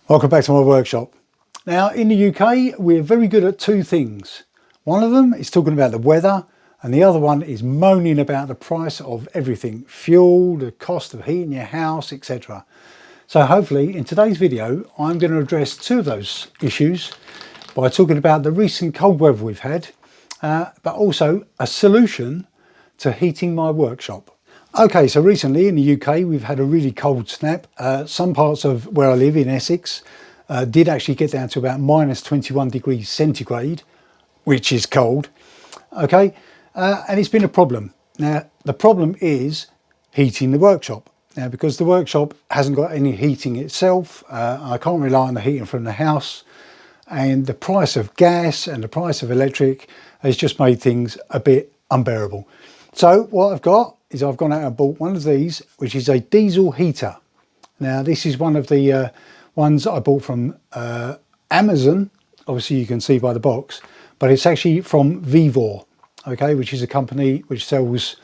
Welcome back to my workshop. Now in the UK we're very good at two things. One of them is talking about the weather and the other one is moaning about the price of everything. Fuel, the cost of heating your house, etc. So hopefully in today's video I'm going to address two of those issues by talking about the recent cold weather we've had, but also a solution to heating my workshop. Okay, so recently in the UK we've had a really cold snap. Some parts of where I live in Essex did actually get down to about minus 21 degrees centigrade, which is cold. Okay, and it's been a problem. Now the problem is heating the workshop. Now because the workshop hasn't got any heating itself, I can't rely on the heating from the house, and the price of gas and the price of electric has just made things a bit unbearable. So what I've got is I've gone out and bought one of these, which is a diesel heater. Now this is one of the ones I bought from Amazon. Obviously you can see by the box, but it's actually from VEVOR, okay, which is a company which sells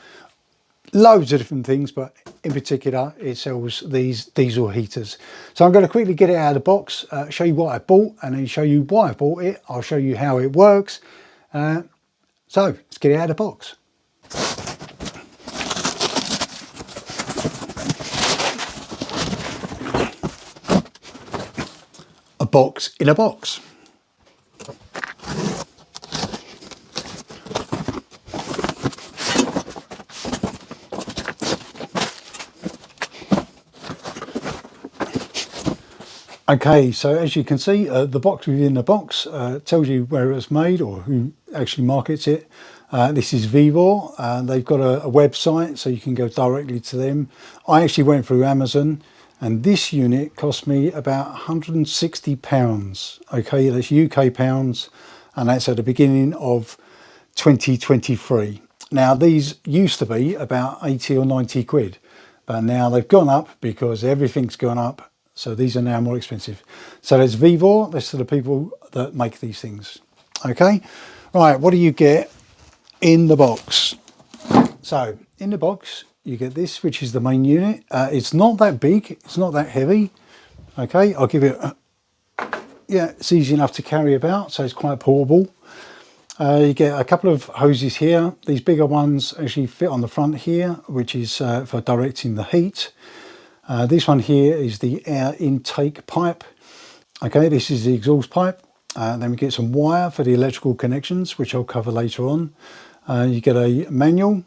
loads of different things, but in particular it sells these diesel heaters. So I'm going to quickly get it out of the box, show you what I bought, and then show you why I bought it. I'll show you how it works. So let's get it out of the box. A box in a box. Okay, so as you can see, the box within the box tells you where it was made or who actually markets it. This is VEVOR. They've got a website, so you can go directly to them. I actually went through Amazon, and this unit cost me about £160. Okay, that's UK pounds, and that's at the beginning of 2023. Now these used to be about 80 or 90 quid, but now they've gone up because everything's gone up. So these are now more expensive. So there's VEVOR, that's the people that make these things. Okay, right, what do you get in the box? So in the box you get this, which is the main unit. It's not that big, it's not that heavy. Okay, I'll give it yeah, it's easy enough to carry about, so it's quite portable. You get a couple of hoses here. These bigger ones actually fit on the front here, which is for directing the heat. This one here is the air intake pipe. Okay, this is the exhaust pipe. Then we get some wire for the electrical connections, which I'll cover later on. You get a manual.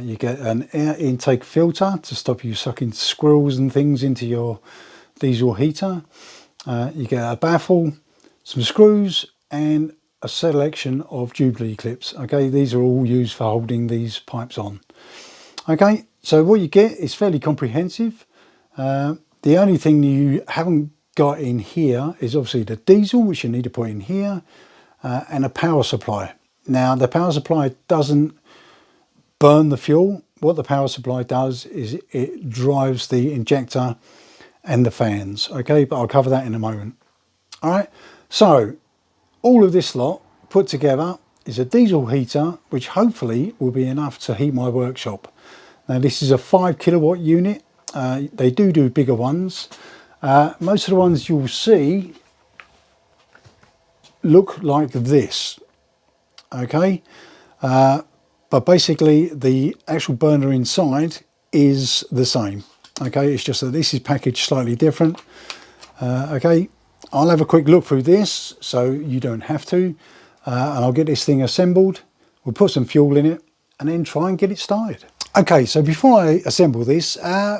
You get an air intake filter to stop you sucking squirrels and things into your diesel heater. You get a baffle, some screws, and a selection of Jubilee clips. Okay, these are all used for holding these pipes on. Okay, so what you get is fairly comprehensive. The only thing you haven't got in here is obviously the diesel, which you need to put in here, and a power supply. Now the power supply doesn't burn the fuel. What the power supply does is it drives the injector and the fans. Okay, but I'll cover that in a moment. All right, so all of this lot put together is a diesel heater, which hopefully will be enough to heat my workshop. Now this is a 5 kilowatt unit. They do bigger ones. Most of the ones you'll see look like this. Okay, but basically the actual burner inside is the same. Okay, it's just that this is packaged slightly different. Okay, I'll have a quick look through this so you don't have to, and I'll get this thing assembled. We'll put some fuel in it and then try and get it started. Okay, so before I assemble this,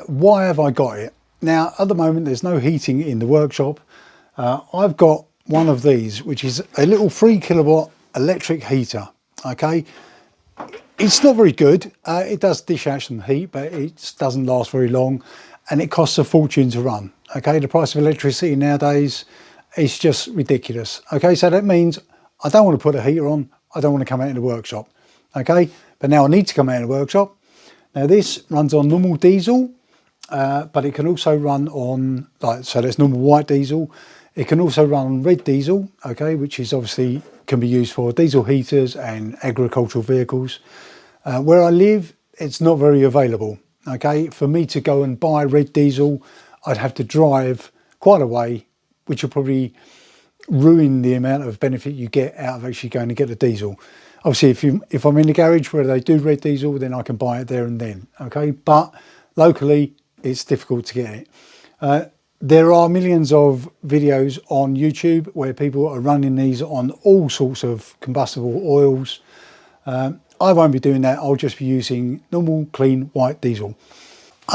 why have I got it? Now at the moment there's no heating in the workshop. I've got one of these, which is a little 3 kilowatt electric heater. Okay, it's not very good. It does dish out some heat, but it doesn't last very long, and it costs a fortune to run. Okay, the price of electricity nowadays is just ridiculous. Okay, so that means I don't want to put a heater on. I don't want to come out in the workshop. Okay, but now I need to come out in the workshop. Now this runs on normal diesel, but it can also run on, so there's normal white diesel. It can also run on red diesel, okay, which is obviously can be used for diesel heaters and agricultural vehicles. Where I live, it's not very available, okay. For me to go and buy red diesel, I'd have to drive quite a way, which will probably ruin the amount of benefit you get out of actually going to get the diesel. Obviously, if I'm in the garage where they do red diesel, then I can buy it there and then, okay. But locally, it's difficult to get it. There are millions of videos on YouTube where people are running these on all sorts of combustible oils. I won't be doing that. I'll just be using normal, clean, white diesel.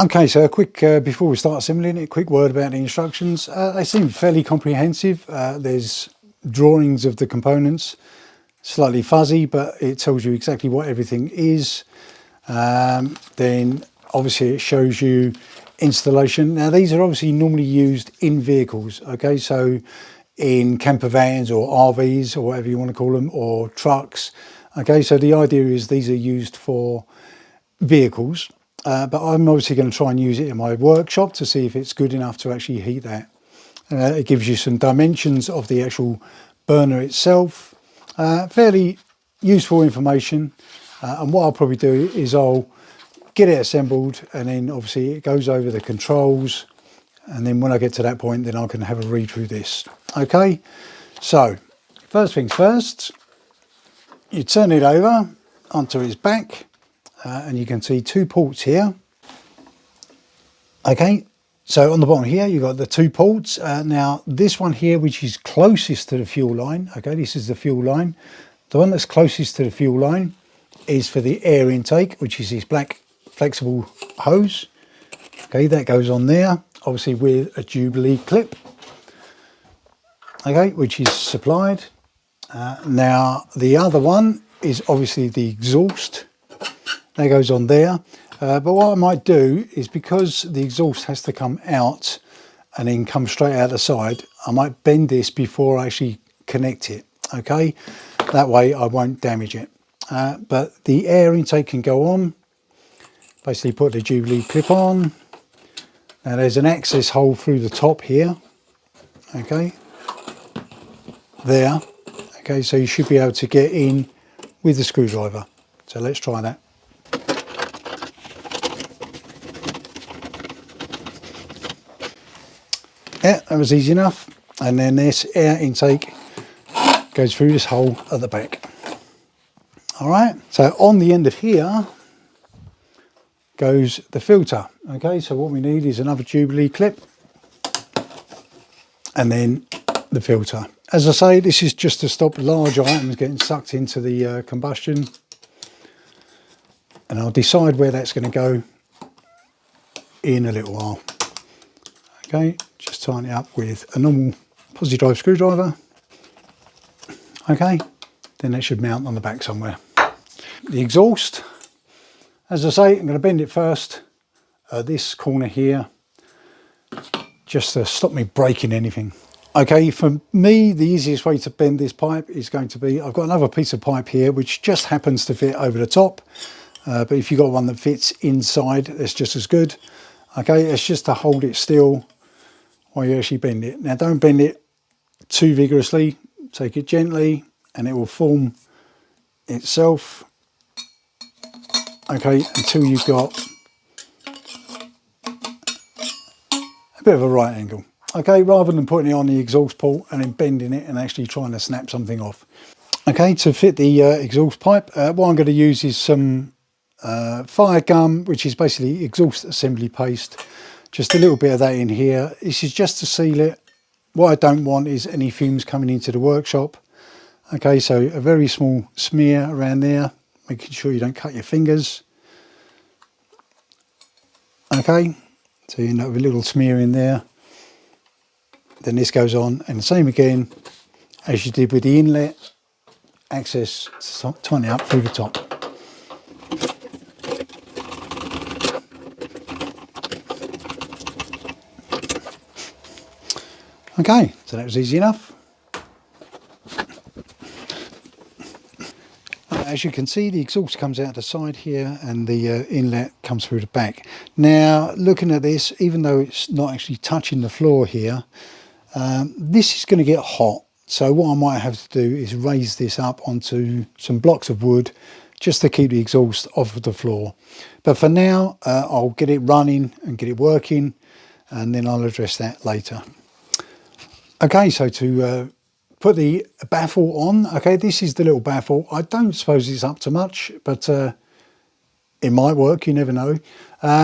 Okay, so a quick, before we start assembling it, a quick word about the instructions. They seem fairly comprehensive. There's drawings of the components, slightly fuzzy, but it tells you exactly what everything is. Then obviously it shows you installation. Now these are obviously normally used in vehicles, okay, so in camper vans or RVs or whatever you want to call them, or trucks. Okay, so the idea is these are used for vehicles, but I'm obviously going to try and use it in my workshop to see if it's good enough to actually heat that. It gives you some dimensions of the actual burner itself. Fairly useful information, and what I'll probably do is I'll get it assembled, and then obviously it goes over the controls, and then when I get to that point, then I can have a read through this. Okay, so first things first, you turn it over onto its back, and you can see two ports here. Okay, so on the bottom here you've got the two ports. Now this one here, which is closest to the fuel line, okay, this is the fuel line. The one that's closest to the fuel line is for the air intake, which is this black flexible hose. Okay, that goes on there, obviously with a Jubilee clip, okay, which is supplied. Now the other one is obviously the exhaust, that goes on there. But what I might do is, because the exhaust has to come out and then come straight out the side, I might bend this before I actually connect it, okay, that way I won't damage it. But the air intake can go on. Basically put the Jubilee clip on. Now there's an access hole through the top here, okay, there, okay, so you should be able to get in with the screwdriver. So let's try that. Yeah, that was easy enough. And then this air intake goes through this hole at the back. All right, so on the end of here goes the filter. Okay, so what we need is another Jubilee clip and then the filter. As I say, this is just to stop large items getting sucked into the combustion, and I'll decide where that's going to go in a little while. Okay, just tighten it up with a normal positive drive screwdriver. Okay, then that should mount on the back somewhere. The exhaust, as I say, I'm going to bend it first, this corner here, just to stop me breaking anything. Okay, for me, the easiest way to bend this pipe is going to be, I've got another piece of pipe here which just happens to fit over the top, but if you've got one that fits inside, that's just as good. Okay, it's just to hold it still while you actually bend it. Now don't bend it too vigorously, take it gently and it will form itself. Okay, until you've got a bit of a right angle. Okay, rather than putting it on the exhaust port and then bending it and actually trying to snap something off. Okay, to fit the exhaust pipe, what I'm going to use is some fire gum, which is basically exhaust assembly paste. Just a little bit of that in here. This is just to seal it. What I don't want is any fumes coming into the workshop. Okay, so a very small smear around there, making sure you don't cut your fingers. Okay, so you end up with a little smear in there. Then this goes on, and the same again as you did with the inlet, access, tighten it up through the top. Okay, so that was easy enough. As you can see, the exhaust comes out the side here and the inlet comes through the back. Now, looking at this, even though it's not actually touching the floor here, This is going to get hot, so what I might have to do is raise this up onto some blocks of wood just to keep the exhaust off of the floor. But for now, I'll get it running and get it working, and then I'll address that later. Okay, so to put the baffle on, okay, this is the little baffle. I don't suppose it's up to much, but it might work, you never know.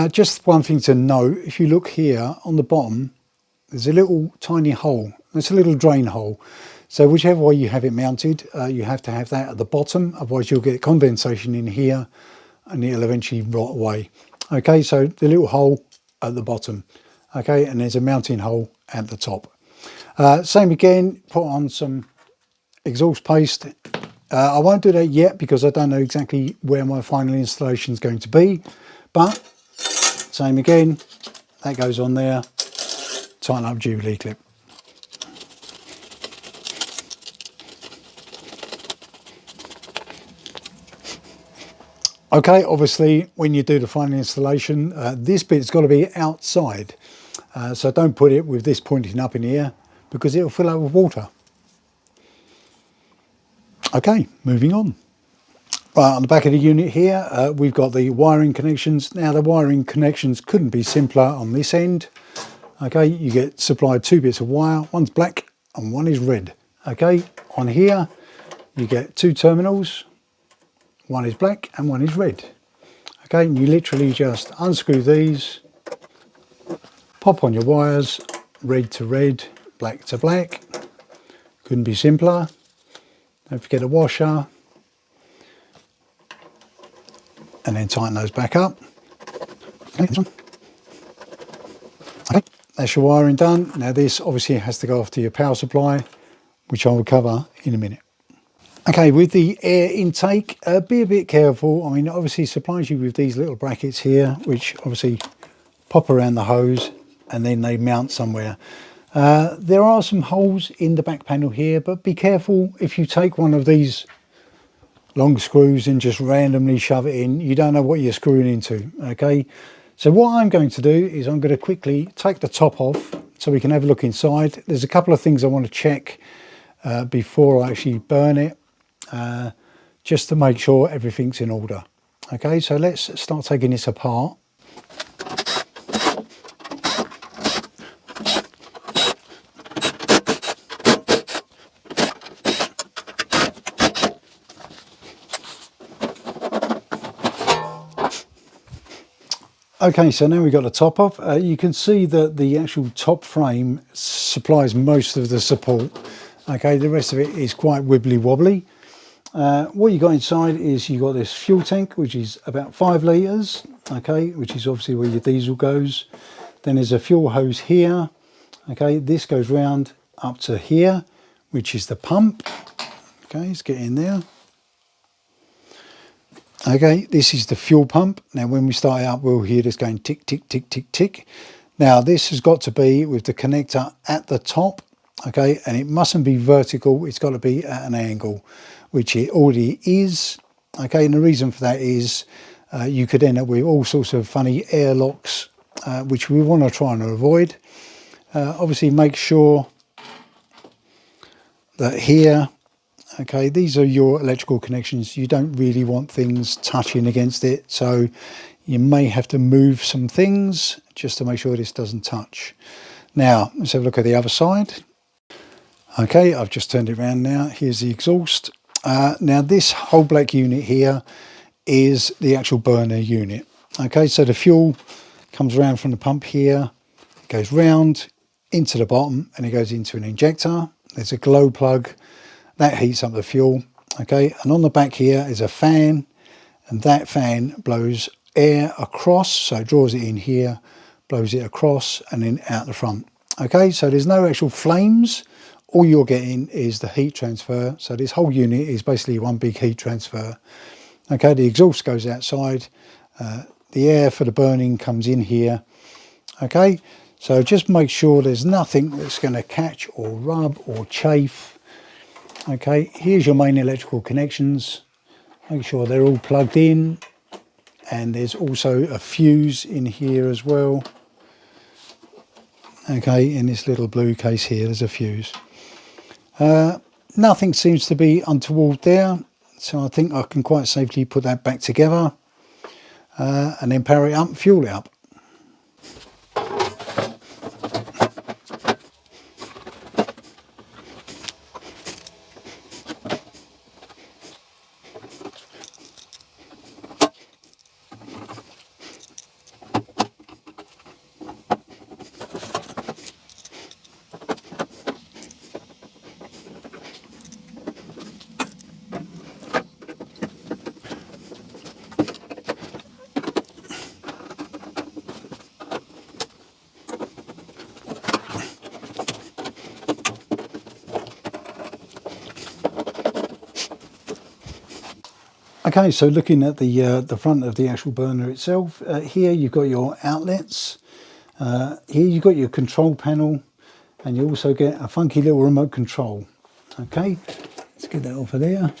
Just one thing to note, if you look here on the bottom, there's a little tiny hole. It's a little drain hole. So whichever way you have it mounted, you have to have that at the bottom, otherwise you'll get condensation in here and it'll eventually rot away. Okay, so the little hole at the bottom. Okay, and there's a mounting hole at the top. Same again, put on some exhaust paste. I won't do that yet because I don't know exactly where my final installation is going to be, but same again, that goes on there, tighten up Jubilee clip. Okay, obviously when you do the final installation, this bit's got to be outside, so don't put it with this pointing up in the air because it'll fill up with water. Okay, moving on. Right, on the back of the unit here, we've got the wiring connections. Now the wiring connections couldn't be simpler on this end. Okay, you get supplied two bits of wire, one's black and one is red. Okay, on here you get two terminals, one is black and one is red. Okay, and you literally just unscrew these, pop on your wires, red to red, black to black. Couldn't be simpler. Don't forget a washer, and then tighten those back up. Okay, this one. Okay, that's your wiring done. Now this obviously has to go off to your power supply, which I will cover in a minute. Okay, with the air intake, be a bit careful. I mean, obviously it supplies you with these little brackets here, which obviously pop around the hose and then they mount somewhere. There are some holes in the back panel here, but be careful if you take one of these long screws and just randomly shove it in. You don't know what you're screwing into, okay? So what I'm going to do is I'm going to quickly take the top off so we can have a look inside. There's a couple of things I want to check before I actually burn it, just to make sure everything's in order. Okay, so let's start taking this apart. Okay, so now we've got the top off. You can see that the actual top frame supplies most of the support. Okay, the rest of it is quite wibbly wobbly. What you got inside is you got this fuel tank, which is about 5 litres, okay, which is obviously where your diesel goes. Then there's a fuel hose here. Okay, this goes round up to here, which is the pump. Okay, let's get in there. Okay, this is the fuel pump. Now when we start it up, we'll hear this going tick, tick, tick, tick, tick. Now this has got to be with the connector at the top, okay, and it mustn't be vertical, it's got to be at an angle, which it already is. Okay, and the reason for that is you could end up with all sorts of funny air locks, which we want to try and avoid. Obviously make sure that here, okay, these are your electrical connections. You don't really want things touching against it, so you may have to move some things just to make sure this doesn't touch. Now let's have a look at the other side. Okay, I've just turned it around now. Here's the exhaust. Now this whole black unit here is the actual burner unit. Okay, so the fuel comes around from the pump here, it goes round into the bottom and it goes into an injector. There's a glow plug that heats up the fuel. Okay, and on the back here is a fan, and that fan blows air across, so it draws it in here, blows it across and then out the front. Okay, so there's no actual flames. All you're getting is the heat transfer. So this whole unit is basically one big heat transfer. Okay, the exhaust goes outside, the air for the burning comes in here. Okay, so just make sure there's nothing that's going to catch or rub or chafe. Okay, here's your main electrical connections. Make sure they're all plugged in, and there's also a fuse in here as well. Okay, in this little blue case here, there's a fuse. Nothing seems to be untoward there, so I think I can quite safely put that back together and then power it up and fuel it up. Okay, so looking at the front of the actual burner itself, here you've got your outlets, here you've got your control panel, and you also get a funky little remote control. Okay, let's get that off of there.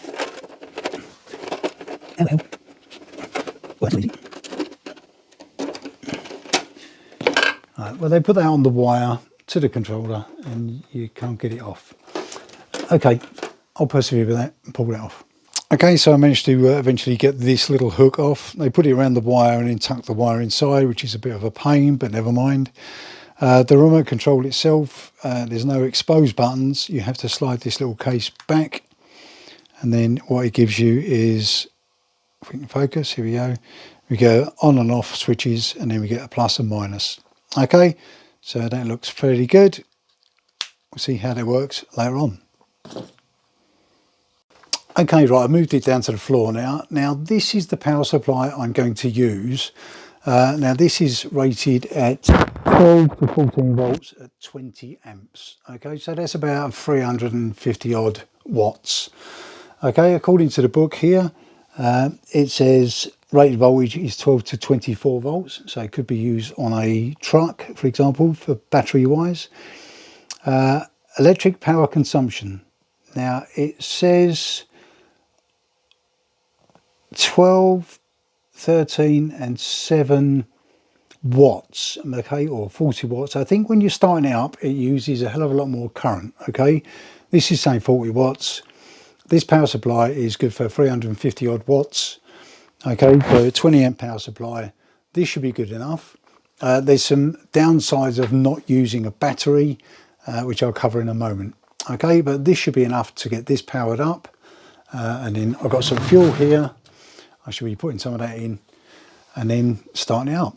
Hello. Well, that's easy. Right, well, they put that on the wire to the controller and you can't get it off. Okay, I'll persevere with that and pull that off. Okay, so I managed to eventually get this little hook off. They put it around the wire and then tuck the wire inside, which is a bit of a pain, but never mind. The remote control itself, there's no exposed buttons. You have to slide this little case back, and then what it gives you is, if we can focus, here we go. We go on and off switches, and then we get a plus and minus. Okay, so that looks fairly good. We'll see how that works later on. Okay, right, I moved it down to the floor now. Now, this is the power supply I'm going to use. Now, this is rated at 12 to 14 volts at 20 amps. Okay, so that's about 350 odd watts. Okay, according to the book here, it says rated voltage is 12 to 24 volts. So it could be used on a truck, for example, for battery wise. Electric power consumption. Now, it says 12, 13 and 7 watts, okay, or 40 watts. I think when you're starting out, it uses a hell of a lot more current, okay. This is saying 40 watts. This power supply is good for 350 odd watts, okay, for a 20 amp power supply. This should be good enough. There's some downsides of not using a battery, which I'll cover in a moment, okay, but this should be enough to get this powered up. And then I've got some fuel here. I should be putting some of that in and then starting it up.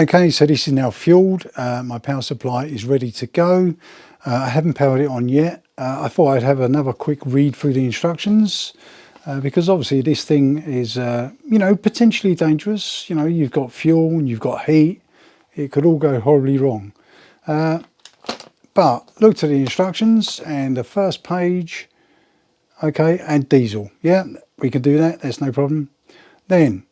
Okay, so this is now fueled. My power supply is ready to go. I haven't powered it on yet. I thought I'd have another quick read through the instructions because obviously this thing is, you know, potentially dangerous. You know, you've got fuel and you've got heat. It could all go horribly wrong. But looked at the instructions and the first page, okay, and diesel. Yeah, we can do that. That's no problem. Then,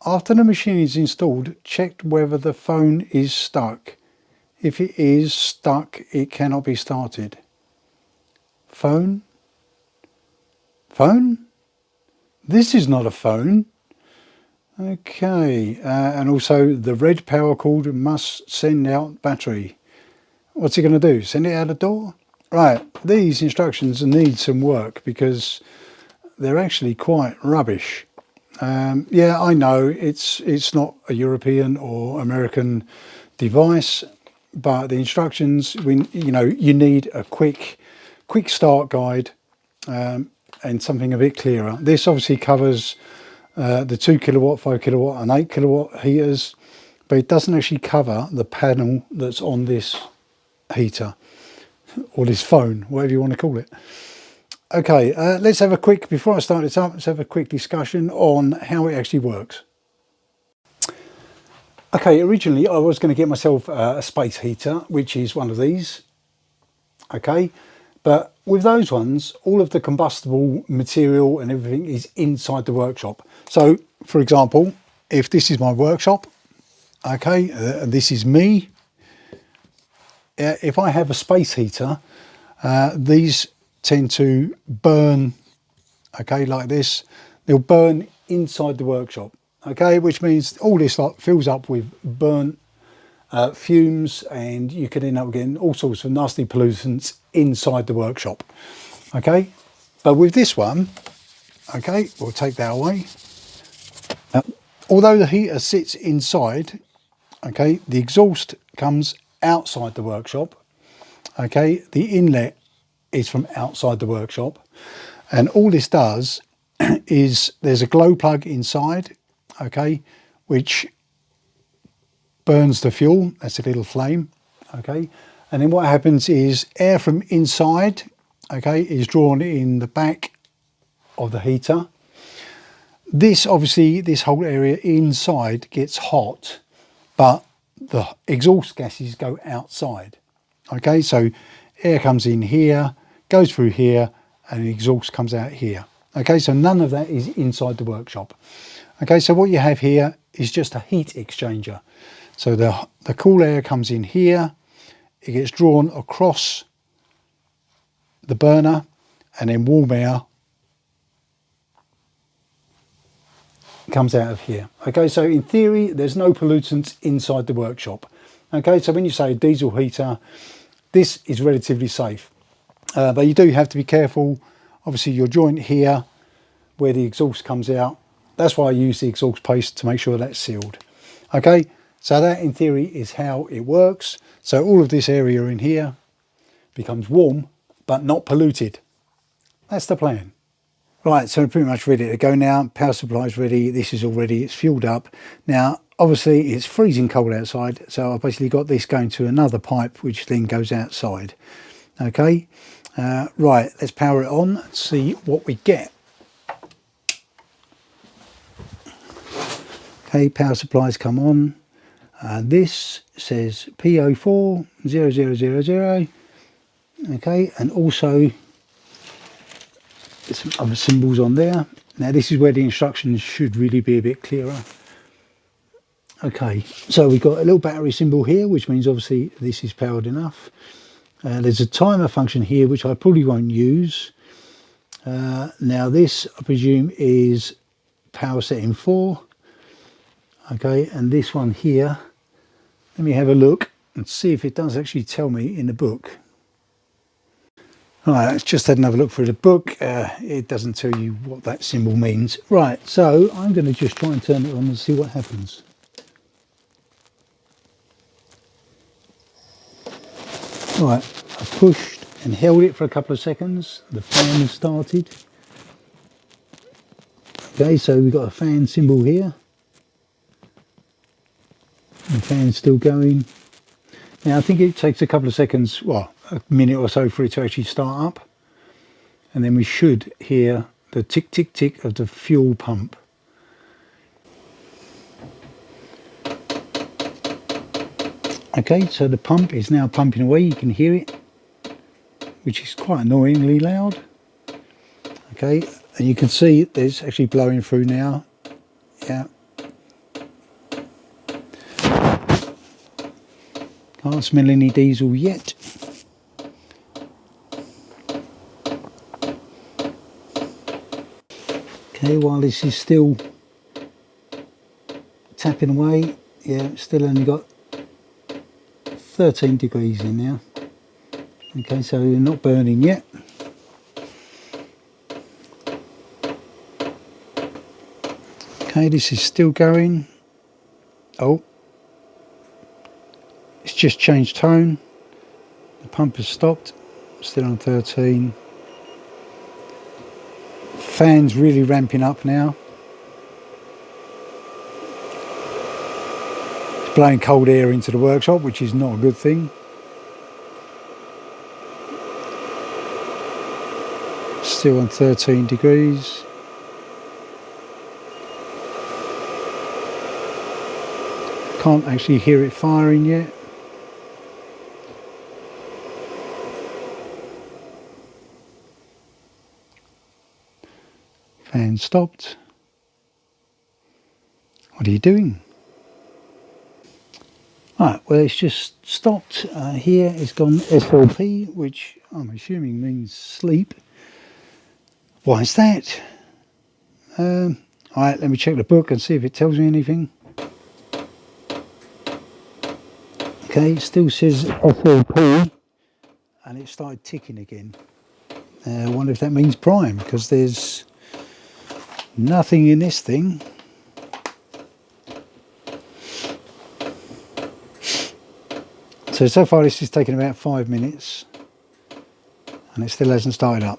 after the machine is installed, check whether the phone is stuck. If it is stuck, it cannot be started. Phone? Phone? This is not a phone. Okay, and also the red power cord must send out battery. What's it going to do? Send it out the door? Right, these instructions need some work because they're actually quite rubbish. Yeah, I know it's not a European or American device, but the instructions, you know, you need a quick start guide and something a bit clearer. This obviously covers the 2 kilowatt, 5 kilowatt and 8 kilowatt heaters, but it doesn't actually cover the panel that's on this heater or this phone, whatever you want to call it. Okay, let's have a quick, before I start this up, let's have a quick discussion on how it actually works. Okay, originally I was going to get myself a space heater, which is one of these. Okay, but with those ones, all of the combustible material and everything is inside the workshop. So, for example, if this is my workshop, Okay, this is me. If I have a space heater, these tend to burn, okay, like this. They'll burn inside the workshop, okay, which means all this like fills up with burnt fumes, and you can end up getting all sorts of nasty pollutants inside the workshop, okay. But with this one, okay, we'll take that away. Although the heater sits inside, okay, the exhaust comes outside the workshop, okay. The inlet is from outside the workshop, and all this does is there's a glow plug inside, okay, which burns the fuel. That's a little flame, okay. And then what happens is air from inside, okay, is drawn in the back of the heater. This obviously, this whole area inside gets hot, but the exhaust gases go outside, okay. So air comes in here, goes through here, and the exhaust comes out here, okay. So none of that is inside the workshop, okay. So what you have here is just a heat exchanger. So the cool air comes in here, it gets drawn across the burner, and then warm air comes out of here, okay. So in theory, there's no pollutants inside the workshop, okay. So when you say a diesel heater, this is relatively safe, but you do have to be careful. Obviously your joint here where the exhaust comes out, that's why I use the exhaust paste to make sure that's sealed, okay. So that in theory is how it works. So all of this area in here becomes warm but not polluted. That's the plan. Right, so we're pretty much ready to go now. Power supply's ready. This is all ready. It's fueled up. Now, obviously, it's freezing cold outside, so I've basically got this going to another pipe, which then goes outside. Okay, right, let's power it on and see what we get. Okay, power supplies come on. This says P040000. Okay, and also there's some other symbols on there. Now this is where the instructions should really be a bit clearer. Okay, so we've got a little battery symbol here, which means obviously this is powered enough. There's a timer function here, which I probably won't use. Now this, I presume, is power setting 4. Okay, and this one here, let me have a look and see if it does actually tell me in the book. Right, let's just had another look through the book. It doesn't tell you what that symbol means. Right, so I'm going to just try and turn it on and see what happens. Right, I pushed and held it for a couple of seconds. The fan started. Okay, so we've got a fan symbol here. The fan's still going. Now I think it takes a couple of seconds, well, a minute or so for it to actually start up. And then we should hear the tick, tick, tick of the fuel pump. Okay, so the pump is now pumping away. You can hear it, which is quite annoyingly loud. Okay, and you can see it's actually blowing through now. Yeah. Can't smell any diesel yet. Okay, while this is still tapping away, yeah, it's still only got 13 degrees in now. Okay, so you're not burning yet. Okay, this is still going. Oh, it's just changed tone. The pump has stopped, still on 13. Fan's really ramping up now. It's blowing cold air into the workshop, which is not a good thing. Still on 13 degrees. Can't actually hear it firing yet. Fan stopped. What are you doing? Right, well it's just stopped here. It's gone SLP, which I'm assuming means sleep. Why is that? Alright, let me check the book and see if it tells me anything. Okay, it still says SLP and it started ticking again. I wonder if that means prime, because there's nothing in this thing. So far this has taken about 5 minutes and it still hasn't started up.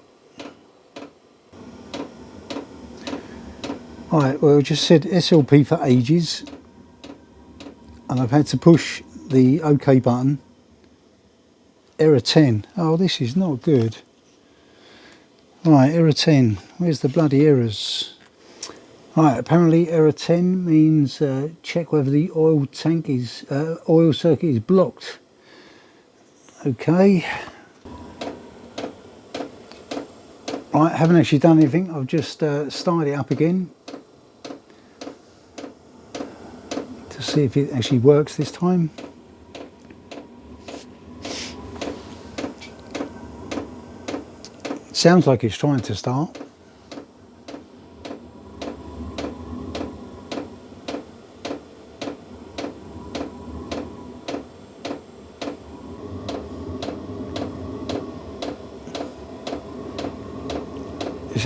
Alright, well it just said SLP for ages and I've had to push the OK button. Error 10. Oh, this is not good. Right, error 10. Where's the bloody errors? Right, apparently error 10 means check whether the oil tank is oil circuit is blocked. Okay. Right, haven't actually done anything. I've just started it up again to see if it actually works this time. Sounds like it's trying to start.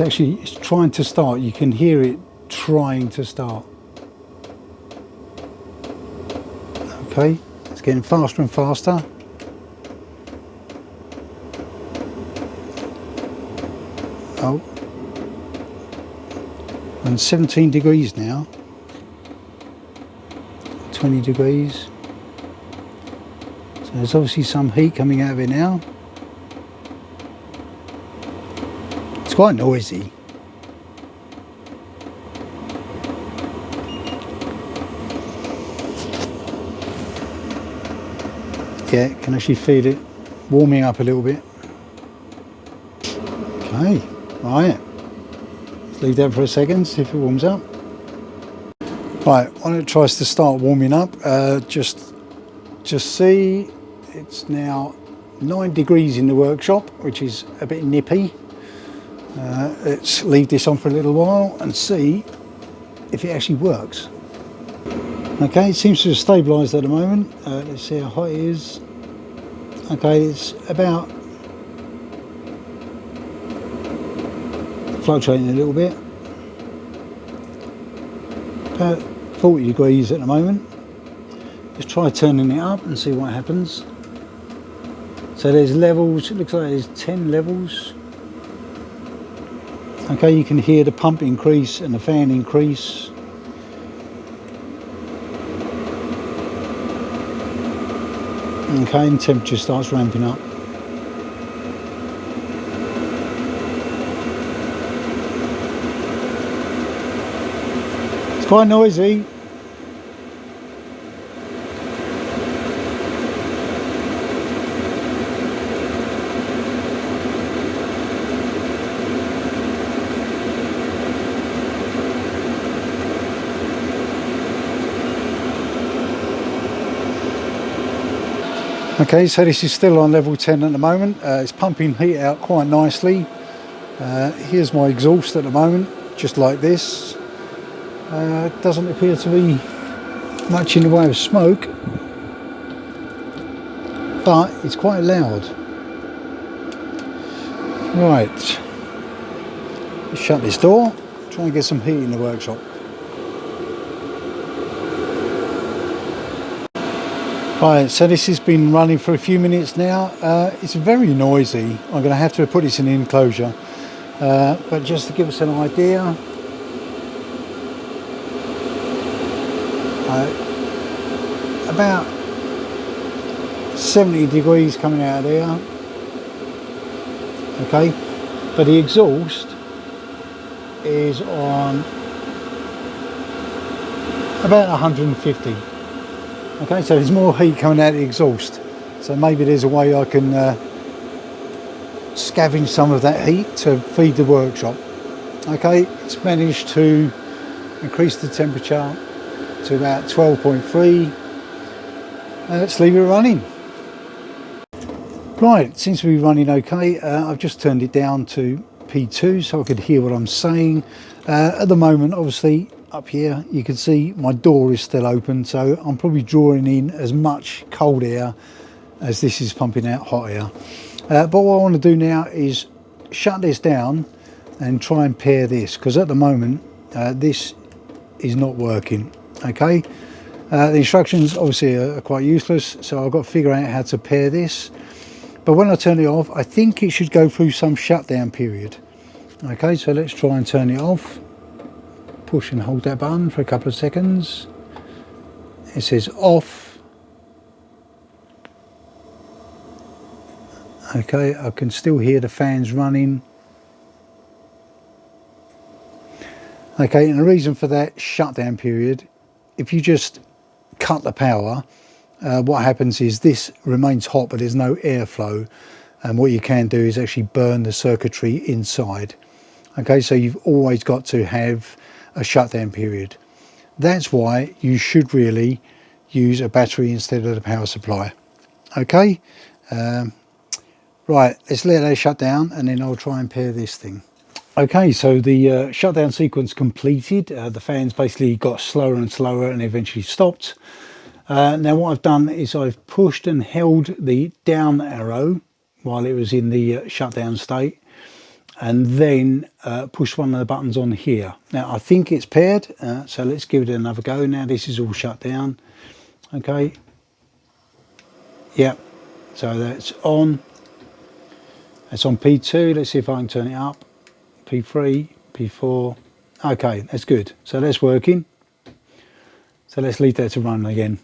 It's trying to start. You can hear it trying to start. Okay, it's getting faster and faster. Oh, and 17 degrees now. 20 degrees. So there's obviously some heat coming out of it now. It's quite noisy. Yeah, can actually feel it warming up a little bit. Okay, right. Let's leave that for a second, see if it warms up. Right, when it tries to start warming up, just see it's now 9 degrees in the workshop, which is a bit nippy. Let's leave this on for a little while and see if it actually works. Okay, it seems to have stabilised at the moment. Let's see how hot it is. Okay, it's about fluctuating a little bit. About 40 degrees at the moment. Let's try turning it up and see what happens. So there's levels, it looks like there's 10 levels. Okay, you can hear the pump increase and the fan increase. Okay, and temperature starts ramping up. It's quite noisy. Okay, so this is still on level 10 at the moment. It's pumping heat out quite nicely. Here's my exhaust at the moment, just like this. Doesn't appear to be much in the way of smoke, but it's quite loud. Right, let's shut this door, try and get some heat in the workshop. Right, so this has been running for a few minutes now. It's very noisy. I'm going to have to put this in the enclosure. But just to give us an idea, about 70 degrees coming out of there. Okay, but the exhaust is on about 150. Okay, so there's more heat coming out of the exhaust. So maybe there's a way I can scavenge some of that heat to feed the workshop. Okay, it's managed to increase the temperature to about 12.3. Let's leave it running. Right, seems to be running okay. I've just turned it down to P2 so I could hear what I'm saying. At the moment, obviously, up here, you can see my door is still open, so I'm probably drawing in as much cold air as this is pumping out hot air. But what I want to do now is shut this down and try and pair this, because at the moment, this is not working, okay? The instructions obviously are quite useless, so I've got to figure out how to pair this. But when I turn it off, I think it should go through some shutdown period. Okay, so let's try and turn it off. Push and hold that button for a couple of seconds. It says off. Okay, I can still hear the fans running. Okay, and the reason for that shutdown period, if you just cut the power, what happens is this remains hot but there's no airflow, and what you can do is actually burn the circuitry inside. Okay, so you've always got to have a shutdown period. That's why you should really use a battery instead of the power supply. Okay, right, let's let that shut down and then I'll try and pair this thing. Okay, so the shutdown sequence completed. The fans basically got slower and slower and eventually stopped. Now what I've done is I've pushed and held the down arrow while it was in the shutdown state, and then pushed one of the buttons on here. Now I think it's paired, so let's give it another go. Now this is all shut down. Okay, yeah, so that's on. That's on P2. Let's see if I can turn it up. P3, P4. Okay, that's good. So that's working. So let's leave that to run again.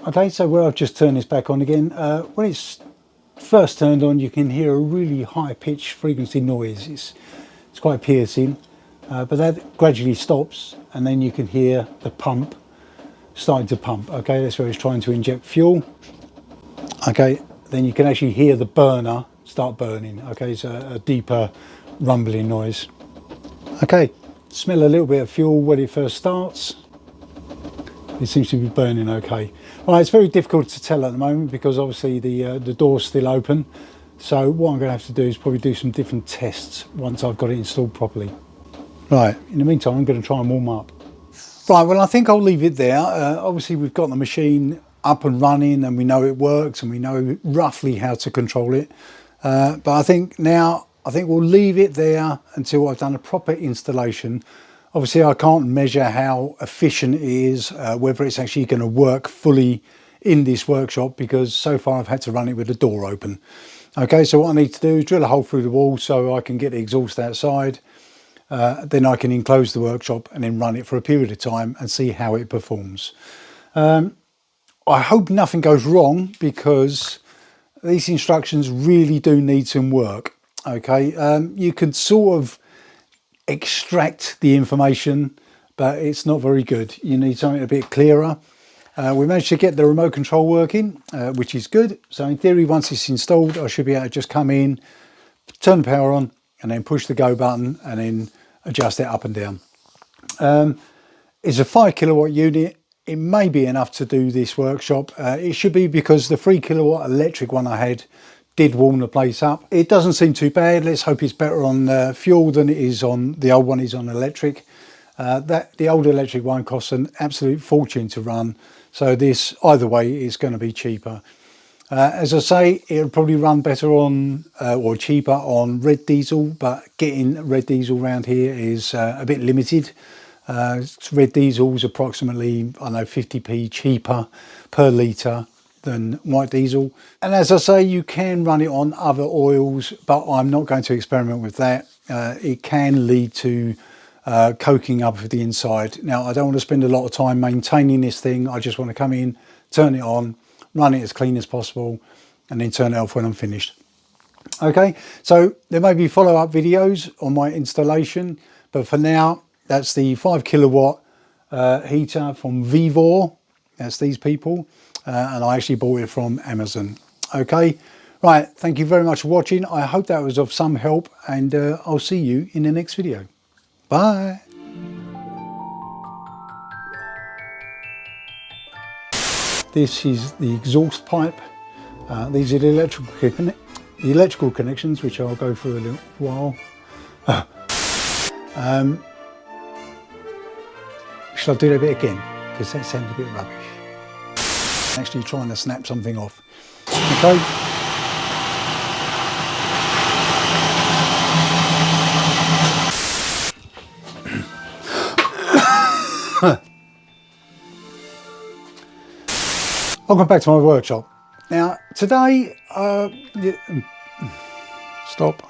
Okay, so where I've just turned this back on again, when it's first turned on, you can hear a really high pitched frequency noise. It's quite piercing, but that gradually stops, and then you can hear the pump starting to pump. Okay, that's where it's trying to inject fuel. Okay, then you can actually hear the burner start burning. Okay, so a deeper rumbling noise. Okay, smell a little bit of fuel when it first starts. It seems to be burning okay. Right, it's very difficult to tell at the moment because obviously the door's still open. So what I'm going to have to do is probably do some different tests once I've got it installed properly. Right, in the meantime, I'm going to try and warm up. Right, well, I think I'll leave it there. Obviously, we've got the machine up and running and we know it works and we know roughly how to control it. But I think we'll leave it there until I've done a proper installation. Obviously, I can't measure how efficient it is, whether it's actually going to work fully in this workshop, because so far I've had to run it with the door open. Okay, so what I need to do is drill a hole through the wall so I can get the exhaust outside. Then I can enclose the workshop and then run it for a period of time and see how it performs. I hope nothing goes wrong, because these instructions really do need some work. Okay, you can sort of extract the information, but it's not very good. You need something a bit clearer. We managed to get the remote control working, which is good. So in theory, once it's installed, I should be able to just come in, turn the power on, and then push the go button and then adjust it up and down. It's a 5 kilowatt unit. It may be enough to do this workshop. It should be, because the 3 kilowatt electric one I had did warm the place up. It doesn't seem too bad. Let's hope it's better on fuel than it is on the old one is on electric. The old electric one costs an absolute fortune to run, so this either way is going to be cheaper. As I say, it'll probably run better on or cheaper on red diesel, but getting red diesel around here is a bit limited. Red diesel is approximately, I don't know, 50p cheaper per litre than white diesel. And as I say, you can run it on other oils, but I'm not going to experiment with that. It can lead to coking up of the inside. Now, I don't want to spend a lot of time maintaining this thing. I just want to come in, turn it on, run it as clean as possible, and then turn it off when I'm finished. Okay, so there may be follow-up videos on my installation, but for now, that's the 5 kilowatt heater from VEVOR. That's these people. And I actually bought it from Amazon. Okay, right, thank you very much for watching. I hope that was of some help, and I'll see you in the next video. Bye. This is the exhaust pipe. These are the electrical connections, which I'll go through a little while. Shall I do that bit again? Because that sounds a bit rubbish. Actually trying to snap something off. Okay. Welcome back to my workshop. Now today, stop.